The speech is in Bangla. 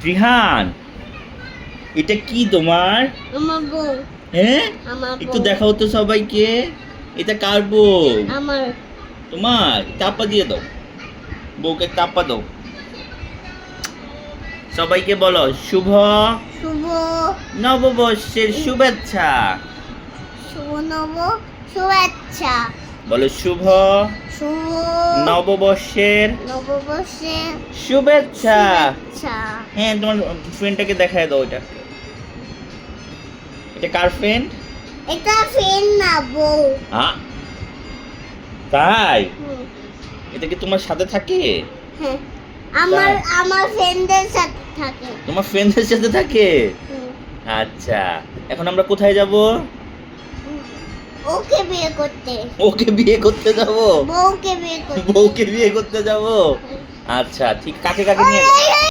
রিহান, এটা কি তোমার? আমার বউ। হ্যাঁ, আমার একটু বউ। দেখাও তো সবাইকে। এটা কার বউ? আমার। তোমার। চাপা দিয়ে দাও, বউকে চাপা দাও। সবাইকে বলো শুভ শুভ নববর্ষের শুভেচ্ছা। শুভ শুভেচ্ছা। বলো শুভ শুভ নববর্ষের নববর্ষের শুভেচ্ছা। শুভেচ্ছা। হ্যাঁ, তোমার ফ্রেন্ডটাকে দেখায় দাও। এটা এটা কার ফ্রেন্ড? এটা ফ্রেন্ড না, বউ। হ্যাঁ, তাই? হুম, এটা কি তোমার সাথে থাকে? হ্যাঁ। আমার তাই? আমার ফ্রেন্ডের সাথে থাকে। তোমার ফ্রেন্ডের সাথে থাকে? হুম, আচ্ছা, এখন আমরা কোথায় যাব? ওকে বিয়ে করতে। ওকে বিয়ে করতে যাব? বউকে বিয়ে করতে। বউকে বিয়ে করতে যাব? আচ্ছা, ঠিক। কাকে কাকে নিয়ে যাবো?